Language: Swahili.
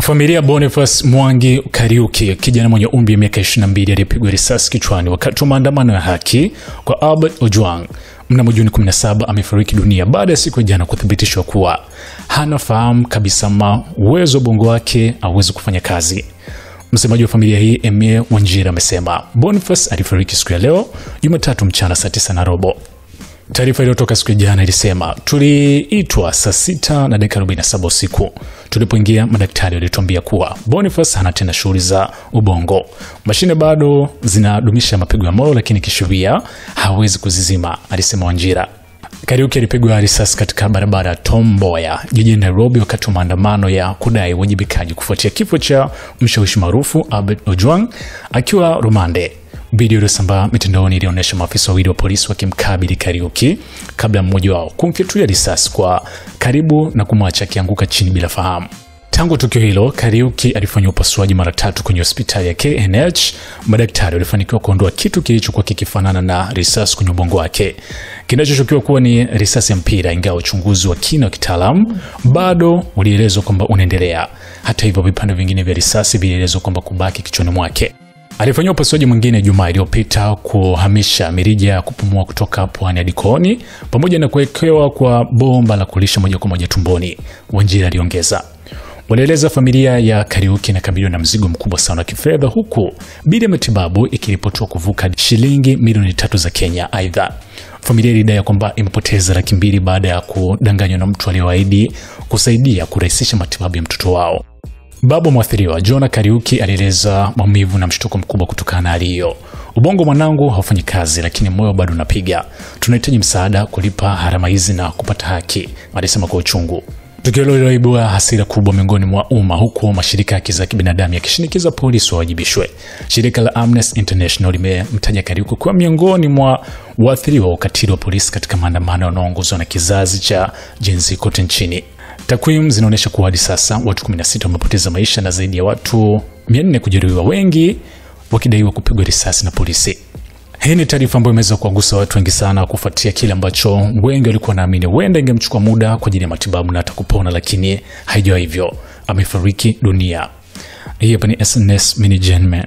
Familia Boniface Mwangi Kariuki, kijana mwenye umri wa miaka 22 aliyepigwa risasi kichwani wakati wa maandamano ya haki kwa Albert Ojwang mnamo Juni 17 amefariki dunia baada ya siku ya jana kuthibitishwa kuwa hana fahamu kabisa uwezo bongo wake hauwezi kufanya kazi. Msemaji wa familia hii Emile Wanjira amesema Boniface alifariki siku ya leo Jumatatu mchana saa 9:15. Taarifa iliyotoka siku ya jana ilisema tuliitwa saa 6:47 usiku. Tulipoingia madaktari walituambia kuwa Boniface hana tena shughuli za ubongo. Mashine bado zinadumisha mapigo ya moyo lakini kisheria hawezi kuzizima, alisema Wanjira. Kariuki alipigwa risasi katika barabara ya Tom Mboya jijini Nairobi wakati wa maandamano ya kudai wajibikaji kufuatia kifo cha mshawishi maarufu Albert Ojwang akiwa rumande. Video iliyosambaa mitandaoni ilionyesha maafisa wawili wa polisi wakimkabili Kariuki kabla mmoja wao kumfyatulia risasi kwa karibu na kumwacha akianguka chini bila fahamu. Tangu tukio hilo, Kariuki alifanywa upasuaji mara 3 kwenye hospitali ya KNH. Madaktari walifanikiwa kuondoa kitu kilichokuwa kikifanana na risasi kwenye ubongo wake, kinachoshukiwa kuwa ni risasi ya mpira, ingawa uchunguzi wa kina wa kitaalamu bado ulielezwa kwamba unaendelea. Hata hivyo, vipande vingine vya risasi vilielezwa kwamba kubaki kichwani mwake. Alifanywa upasuaji mwingine Jumaa iliyopita kuhamisha mirija ya kupumua kutoka puani hadi kooni pamoja na kuwekewa kwa bomba la kulisha moja kwa moja tumboni, Wanjira aliongeza. Walieleza familia ya Kariuki inakabiliwa na mzigo mkubwa sana wa kifedha, huku bili ya matibabu ikiripotiwa kuvuka shilingi milioni 3 za Kenya. Aidha, familia ilidai kwamba imepoteza $200,000 baada ya kudanganywa na mtu aliyewaahidi kusaidia kurahisisha matibabu ya mtoto wao. Baba mwathiriwa Jona Kariuki alieleza maumivu na mshtuko mkubwa kutokana na hali hiyo. Ubongo mwanangu haufanyi kazi lakini moyo bado unapiga. Tunahitaji msaada kulipa gharama hizi na kupata haki, alisema kwa uchungu. Tukio hilo liliibua hasira kubwa miongoni mwa umma, huku mashirika ya haki za kibinadamu yakishinikiza polisi wawajibishwe. Shirika la Amnesty International limemtaja Kariuki kuwa miongoni mwa waathiriwa wa ukatili wa polisi katika maandamano yanayoongozwa na kizazi cha Gen Z kote nchini. Takwimu zinaonyesha kuwa hadi sasa watu 16 wamepoteza maisha na zaidi ya watu 400 kujeruhiwa, wengi wakidaiwa kupigwa risasi na polisi. Hii ni taarifa ambayo imeweza kuwagusa watu wengi sana kufuatia kile ambacho wengi walikuwa naamini huenda ingemchukua muda kwa ajili ya matibabu na atakupona, lakini haijawa hivyo. Amefariki dunia. Hii hapa ni SNS Mini Gen Man.